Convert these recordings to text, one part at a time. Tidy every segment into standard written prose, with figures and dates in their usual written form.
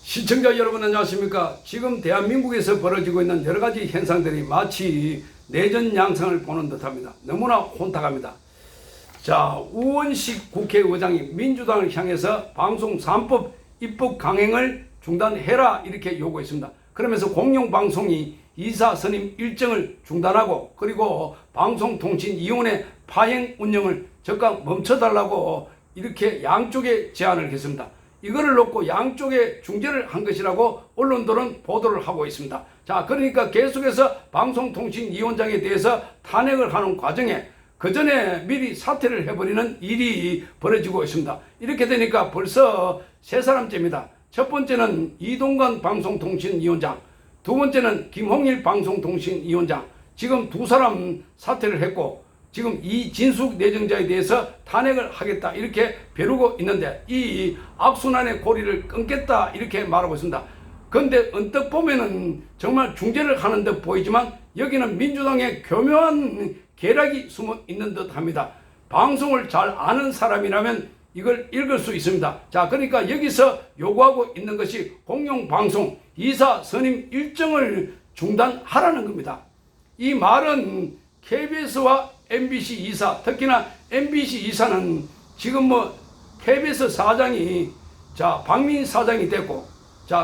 시청자 여러분 안녕하십니까. 지금 대한민국에서 벌어지고 있는 여러가지 현상들이 마치 내전 양상을 보는 듯합니다. 너무나 혼탁합니다. 자, 우원식 국회의장이 민주당을 향해서 방송 3법 입법 강행을 중단해라 이렇게 요구했습니다. 그러면서 공영방송이 이사 선임 일정을 중단하고 그리고 방송통신위원회 파행 운영을 즉각 멈춰달라고 이렇게 양쪽에 제안을 했습니다. 이거를 놓고 양쪽에 중재를 한 것이라고 언론들은 보도를 하고 있습니다. 자, 그러니까 계속해서 방송통신위원장에 대해서 탄핵을 하는 과정에 그 전에 미리 사퇴를 해버리는 일이 벌어지고 있습니다. 이렇게 되니까 벌써 세 사람째입니다. 첫 번째는 이동관 방송통신위원장, 두 번째는 김홍일 방송통신위원장, 지금 두 사람 사퇴를 했고 지금 이진숙 내정자에 대해서 탄핵을 하겠다 이렇게 벼르고 있는데 이 악순환의 고리를 끊겠다 이렇게 말하고 있습니다. 그런데 언뜻 보면은 정말 중재를 하는 듯 보이지만 여기는 민주당의 교묘한 계략이 숨어 있는 듯 합니다. 방송을 잘 아는 사람이라면 이걸 읽을 수 있습니다. 자, 그러니까 여기서 요구하고 있는 것이 공영방송 이사 선임 일정을 중단하라는 겁니다. 이 말은 KBS와 MBC 이사, 특히나 MBC 이사는 지금 KBS 사장이 박민 사장이 됐고,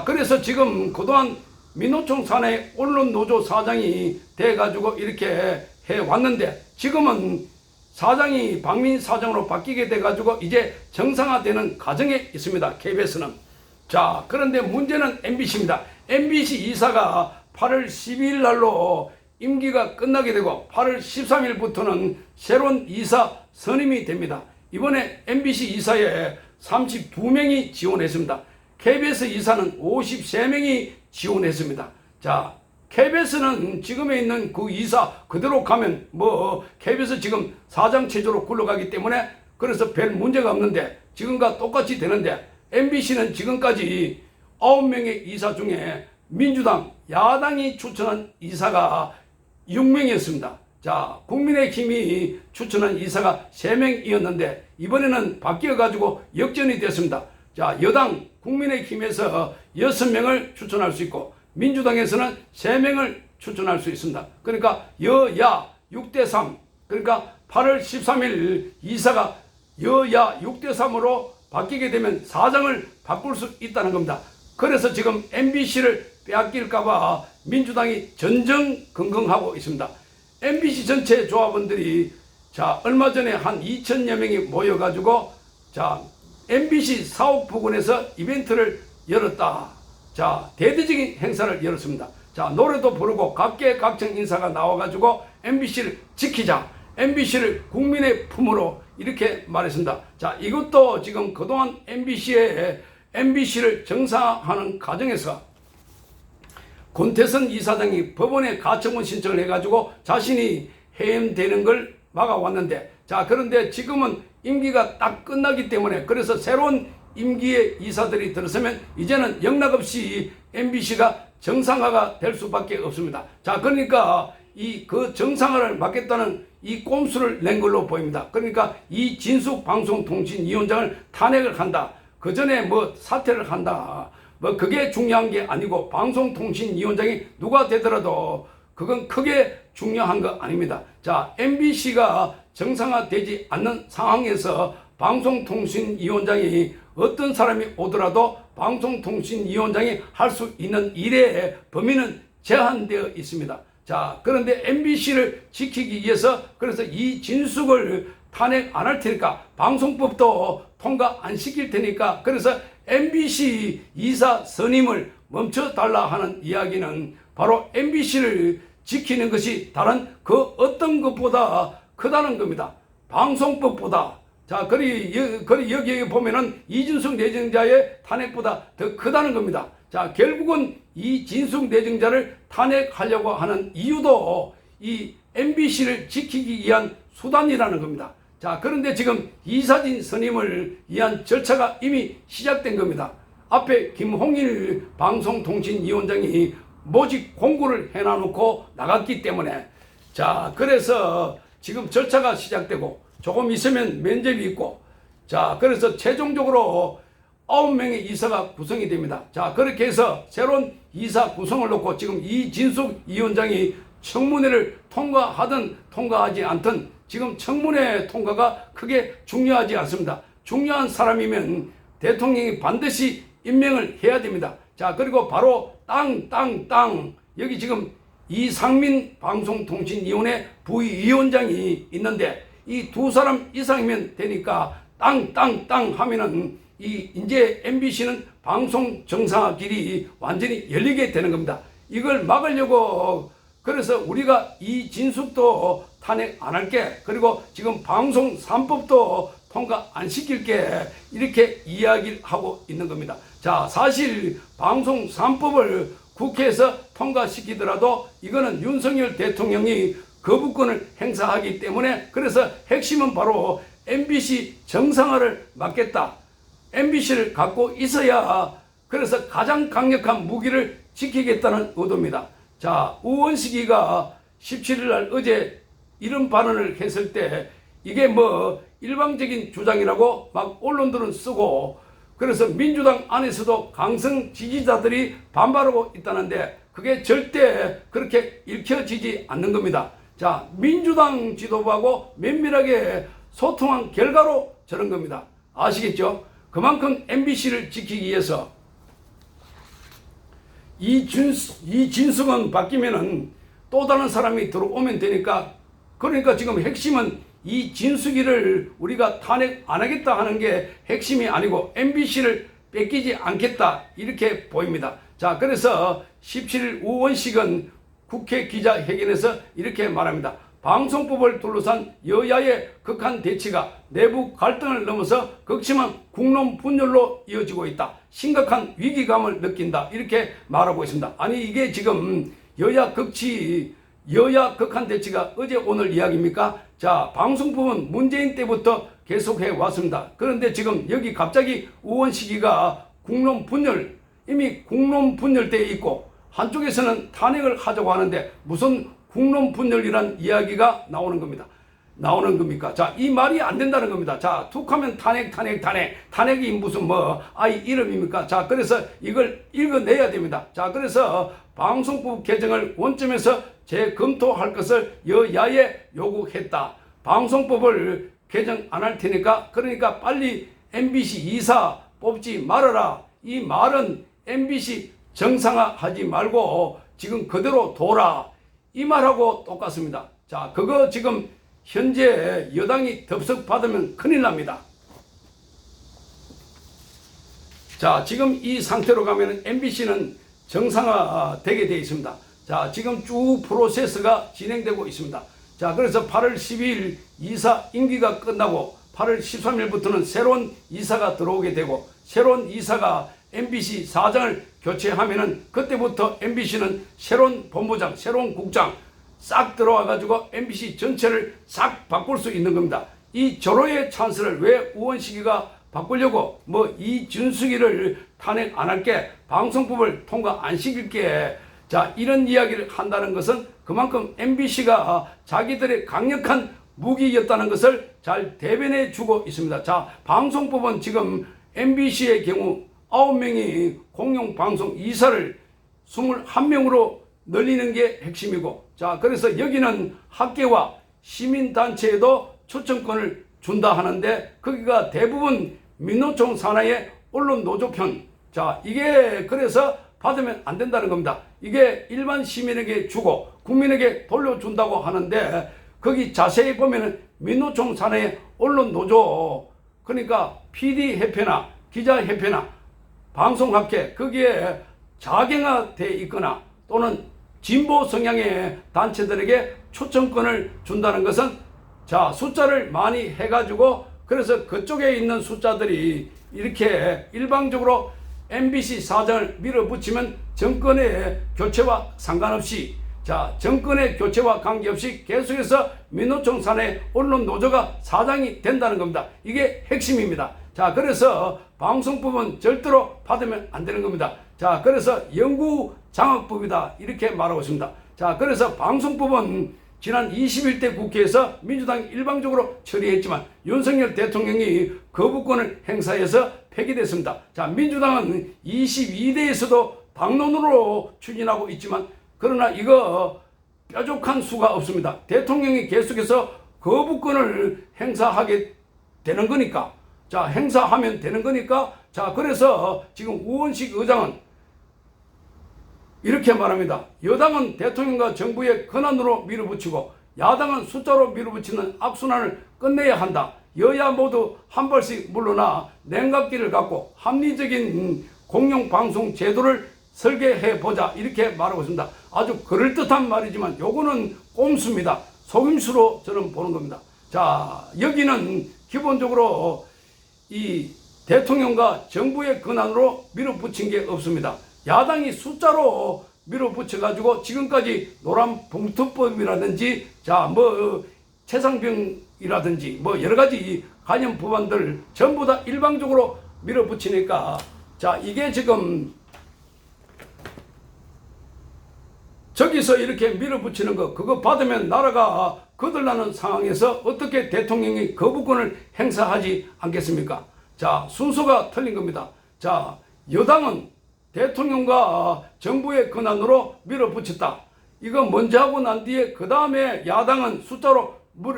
그래서 지금 그동안 민노총 산하의 언론노조 사장이 돼가지고 이렇게 해왔는데 지금은 사장이 박민 사장으로 바뀌게 돼가지고 이제 정상화되는 과정에 있습니다. KBS는. 자, 그런데 문제는 MBC입니다. MBC 이사가 8월 12일 날로 임기가 끝나게 되고 8월 13일부터는 새로운 이사 선임이 됩니다. 이번에 MBC 이사에 32명이 지원했습니다. KBS 이사는 53명이 지원했습니다. 자, KBS는 지금에 있는 그 이사 그대로 가면 KBS 지금 사장 체제로 굴러가기 때문에 그래서 별 문제가 없는데 지금과 똑같이 되는데 MBC는 지금까지 9명의 이사 중에 민주당 야당이 추천한 이사가 6명이었습니다. 자, 국민의힘이 추천한 이사가 3명이었는데 이번에는 바뀌어가지고 역전이 됐습니다. 자, 여당 국민의힘에서 6명을 추천할 수 있고 민주당에서는 3명을 추천할 수 있습니다. 그러니까 여야 6대3, 그러니까 8월 13일 이사가 여야 6대3으로 바뀌게 되면 사장을 바꿀 수 있다는 겁니다. 그래서 지금 MBC를 빼앗길까봐 민주당이 전전긍긍하고 있습니다. MBC 전체 조합원들이 얼마 전에 한 2,000여 명이 모여가지고 MBC 사옥 부근에서 이벤트를 열었다. 대대적인 행사를 열었습니다. 노래도 부르고 각계각층 인사가 나와가지고 MBC를 지키자, MBC를 국민의 품으로 이렇게 말했습니다. 이것도 지금 그동안 MBC를 정상화하는 과정에서 권태선 이사장이 법원에 가처분 신청을 해가지고 자신이 해임되는 걸 막아왔는데 그런데 지금은 임기가 딱 끝나기 때문에 그래서 새로운 임기의 이사들이 들어서면 이제는 영락없이 MBC가 정상화가 될 수밖에 없습니다. 그러니까 그 정상화를 막겠다는 이 꼼수를 낸 걸로 보입니다. 그러니까 이진숙 방송통신위원장을 탄핵을 한다. 그 전에 사퇴를 한다. 그게 중요한 게 아니고 방송통신위원장이 누가 되더라도 그건 크게 중요한 거 아닙니다. MBC가 정상화되지 않는 상황에서 방송통신위원장이 어떤 사람이 오더라도 방송통신위원장이 할 수 있는 일의 범위는 제한되어 있습니다. 그런데 MBC를 지키기 위해서 그래서 이진숙을 탄핵 안 할 테니까 방송법도 통과 안 시킬 테니까 그래서 MBC 이사 선임을 멈춰달라 하는 이야기는 바로 MBC를 지키는 것이 다른 그 어떤 것보다 크다는 겁니다. 방송법보다. 여기 보면은 이진숙 내정자의 탄핵보다 더 크다는 겁니다. 결국은 이진숙 내정자를 탄핵하려고 하는 이유도 이 MBC를 지키기 위한 수단이라는 겁니다. 그런데 지금 이사진 선임을 위한 절차가 이미 시작된 겁니다. 앞에 김홍일 방송통신위원장이 모집 공고를 해놔놓고 나갔기 때문에 그래서 지금 절차가 시작되고 조금 있으면 면접이 있고 그래서 최종적으로 9명의 이사가 구성이 됩니다. 자, 그렇게 해서 새로운 이사 구성을 놓고 지금 이진숙 위원장이 청문회를 통과하든 통과하지 않든 지금 청문회 통과가 크게 중요하지 않습니다. 중요한 사람이면 대통령이 반드시 임명을 해야 됩니다. 자, 그리고 바로 땅 여기 지금 이상민 방송통신위원회 부위원장이 있는데 이 두 사람 이상이면 되니까 땅 하면은 이제 MBC는 방송 정상화 길이 완전히 열리게 되는 겁니다. 이걸 막으려고 그래서 우리가 이진숙도 탄핵 안 할게, 그리고 지금 방송 3법도 통과 안 시킬게, 이렇게 이야기를 하고 있는 겁니다. 자, 사실 방송 3법을 국회에서 통과시키더라도 이거는 윤석열 대통령이 거부권을 행사하기 때문에, 그래서 핵심은 바로 MBC 정상화를 막겠다. MBC를 갖고 있어야 그래서 가장 강력한 무기를 지키겠다는 의도입니다. 자, 우원식이가 17일 날 어제 이런 발언을 했을 때 이게 뭐 일방적인 주장이라고 막 언론들은 쓰고, 그래서 민주당 안에서도 강성 지지자들이 반발하고 있다는데 그게 절대 그렇게 읽혀지지 않는 겁니다. 자, 민주당 지도부하고 면밀하게 소통한 결과로 저런 겁니다. 아시겠죠? 그만큼 MBC를 지키기 위해서 이진숙은 바뀌면은 또 다른 사람이 들어오면 되니까, 그러니까 지금 핵심은 이진숙이를 우리가 탄핵 안 하겠다 하는 게 핵심이 아니고 MBC를 뺏기지 않겠다 이렇게 보입니다. 자, 그래서 17일 우원식은 국회 기자회견에서 이렇게 말합니다. 방송법을 둘러싼 여야의 극한 대치가 내부 갈등을 넘어서 극심한 국론 분열로 이어지고 있다. 심각한 위기감을 느낀다. 이렇게 말하고 있습니다. 아니 이게 지금 여야 극한 대치가 어제 오늘 이야기입니까? 자, 방송법은 문재인 때부터 계속해 왔습니다. 그런데 지금 여기 갑자기 우원식이가 국론 분열, 이미 국론 분열대에 있고 한쪽에서는 탄핵을 하자고 하는데 무슨 국론 분열이란 이야기가 나오는 겁니까? 자, 이 말이 안 된다는 겁니다. 자, 툭하면 탄핵이 무슨 뭐 아이 이름입니까? 자, 그래서 이걸 읽어내야 됩니다. 자, 그래서 방송법 개정을 원점에서 재검토할 것을 여야에 요구했다. 방송법을 개정 안 할 테니까 그러니까 빨리 MBC 이사 뽑지 말아라. 이 말은 MBC 정상화하지 말고 지금 그대로 둬라. 이 말하고 똑같습니다. 자, 그거 지금 현재 여당이 덥석 받으면 큰일 납니다. 자, 지금 이 상태로 가면 MBC는 정상화 되게 되어 있습니다. 자, 지금 쭉 프로세스가 진행되고 있습니다. 자, 그래서 8월 12일 이사 임기가 끝나고 8월 13일부터는 새로운 이사가 들어오게 되고, 새로운 이사가 MBC 사장을 교체하면은 그때부터 MBC는 새로운 본부장, 새로운 국장 싹 들어와 가지고 MBC 전체를 싹 바꿀 수 있는 겁니다. 이 절호의 찬스를 왜 우원식이가 바꾸려고 뭐 이준숙이를 탄핵 안 할게, 방송법을 통과 안 시킬게, 자, 이런 이야기를 한다는 것은 그만큼 MBC가 자기들의 강력한 무기였다는 것을 잘 대변해 주고 있습니다. 자, 방송법은 지금 MBC의 경우 9명이 공영방송 이사를 21명으로 늘리는 게 핵심이고, 자, 그래서 여기는 학계와 시민단체에도 초청권을 준다 하는데 거기가 대부분 민노총 산하의 언론노조편, 자, 이게 그래서 받으면 안 된다는 겁니다. 이게 일반 시민에게 주고 국민에게 돌려준다고 하는데 거기 자세히 보면은 민노총 산하의 언론노조, 그러니까 PD협회나 기자협회나 방송학회 거기에 자경화되어 있거나 또는 진보 성향의 단체들에게 초청권을 준다는 것은, 자, 숫자를 많이 해가지고 그래서 그쪽에 있는 숫자들이 이렇게 일방적으로 MBC 사장을 밀어붙이면 정권의 교체와 상관없이, 자, 정권의 교체와 관계없이 계속해서 민노총 산하의 언론노조가 사장이 된다는 겁니다. 이게 핵심입니다. 자, 그래서 방송법은 절대로 받으면 안 되는 겁니다. 자, 그래서 영구장악법이다 이렇게 말하고 있습니다. 자, 그래서 방송법은 지난 21대 국회에서 민주당이 일방적으로 처리했지만 윤석열 대통령이 거부권을 행사해서 폐기됐습니다. 자, 민주당은 22대에서도 당론으로 추진하고 있지만 그러나 이거 뾰족한 수가 없습니다. 대통령이 계속해서 거부권을 행사하게 되는 거니까, 자, 행사하면 되는 거니까, 자, 그래서 지금 우원식 의장은 이렇게 말합니다. 여당은 대통령과 정부의 권한으로 밀어붙이고 야당은 숫자로 밀어붙이는 악순환을 끝내야 한다. 여야 모두 한 발씩 물러나 냉각기를 갖고 합리적인 공영방송 제도를 설계해 보자, 이렇게 말하고 있습니다. 아주 그럴듯한 말이지만 요거는 꼼수입니다. 속임수로 저는 보는 겁니다. 자, 여기는 기본적으로 이 대통령과 정부의 권한으로 밀어붙인 게 없습니다. 야당이 숫자로 밀어붙여가지고 지금까지 노란봉투법이라든지 최상병이라든지 여러 가지 관련 법안들 전부 다 일방적으로 밀어붙이니까, 자, 이게 지금 저기서 이렇게 밀어붙이는 거, 그거 받으면 나라가 거들나는 상황에서 어떻게 대통령이 거부권을 행사하지 않겠습니까? 자, 순서가 틀린 겁니다. 자, 여당은 대통령과 정부의 권한으로 밀어붙였다. 이거 먼저 하고 난 뒤에 그 다음에 야당은 숫자로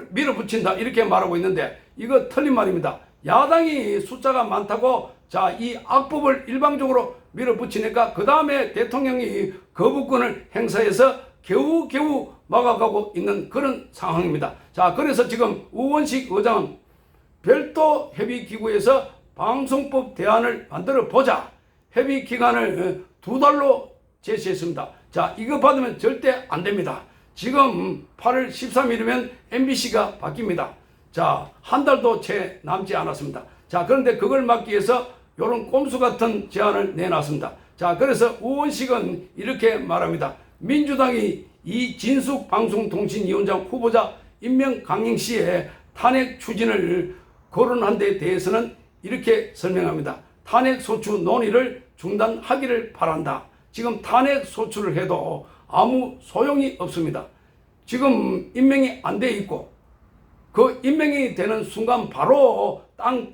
밀어붙인다, 이렇게 말하고 있는데 이거 틀린 말입니다. 야당이 숫자가 많다고, 자, 이 악법을 일방적으로 밀어붙이니까 그 다음에 대통령이 거부권을 행사해서 겨우겨우 막아가고 있는 그런 상황입니다. 자, 그래서 지금 우원식 의장은 별도 협의기구에서 방송법 대안을 만들어 보자, 협의 기간을 2달로 제시했습니다. 자, 이거 받으면 절대 안 됩니다. 지금 8월 13일이면 MBC가 바뀝니다. 자, 한 달도 채 남지 않았습니다. 자, 그런데 그걸 막기 위해서 이런 꼼수 같은 제안을 내놨습니다. 자, 그래서 우원식은 이렇게 말합니다. 민주당이 이진숙 방송통신위원장 후보자 임명 강행 시에 탄핵 추진을 거론한 데 대해서는 이렇게 설명합니다. 탄핵 소추 논의를 중단하기를 바란다. 지금 탄핵 소추를 해도 아무 소용이 없습니다. 지금 임명이 안 돼 있고 그 임명이 되는 순간 바로 땅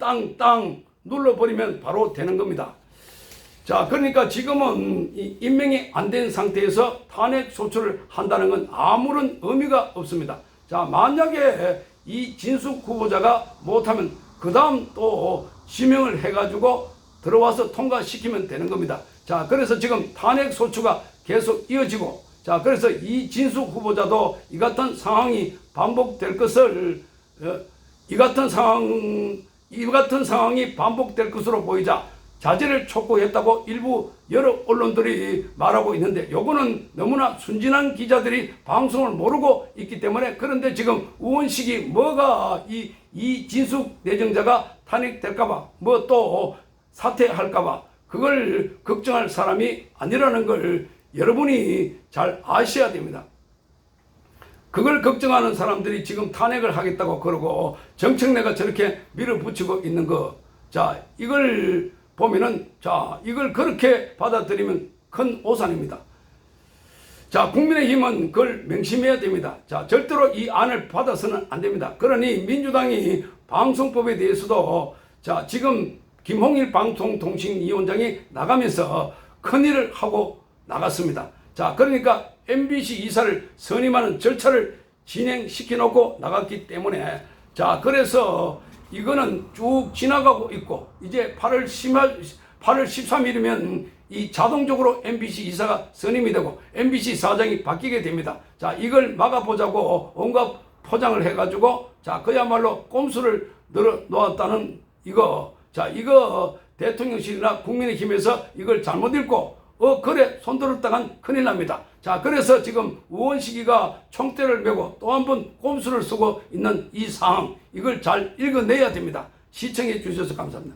눌러버리면 바로 되는 겁니다. 자, 그러니까 지금은 이 임명이 안 된 상태에서 탄핵 소추를 한다는 건 아무런 의미가 없습니다. 자, 만약에 이 진숙 후보자가 못하면 그 다음 또 지명을 해가지고 들어와서 통과시키면 되는 겁니다. 자, 그래서 지금 탄핵 소추가 계속 이어지고, 자, 그래서 이 진숙 후보자도 이 같은 상황이 반복될 것을 이 같은 상황이 반복될 것으로 보이자 자제를 촉구했다고 일부 여러 언론들이 말하고 있는데 요거는 너무나 순진한 기자들이 방송을 모르고 있기 때문에, 그런데 지금 우원식이 뭐가 이 진숙 내정자가 탄핵될까봐 또 사퇴할까봐 그걸 걱정할 사람이 아니라는 걸 여러분이 잘 아셔야 됩니다. 그걸 걱정하는 사람들이 지금 탄핵을 하겠다고 그러고 정청래가 저렇게 밀어붙이고 있는 거, 자, 이걸 보면은, 자, 이걸 그렇게 받아들이면 큰 오산입니다. 자, 국민의힘은 그걸 명심해야 됩니다. 자, 절대로 이 안을 받아서는 안 됩니다. 그러니 민주당이 방송법에 대해서도, 자, 지금 김홍일 방송통신위원장이 나가면서 큰일을 하고 나갔습니다. 자, 그러니까 MBC 이사를 선임하는 절차를 진행시켜 놓고 나갔기 때문에, 자, 그래서 이거는 쭉 지나가고 있고 이제 8월 13일이면 이 자동적으로 MBC 이사가 선임이 되고 MBC 사장이 바뀌게 됩니다. 자, 이걸 막아보자고 온갖 포장을 해가지고, 자, 그야말로 꼼수를 늘어 놓았다는 이거, 자, 이거 대통령실이나 국민의힘에서 이걸 잘못 읽고 그래 손들었다간 큰일 납니다. 자, 그래서 지금 우원식이가 총대를 메고 또 한 번 꼼수를 쓰고 있는 이 상황, 이걸 잘 읽어내야 됩니다. 시청해 주셔서 감사합니다.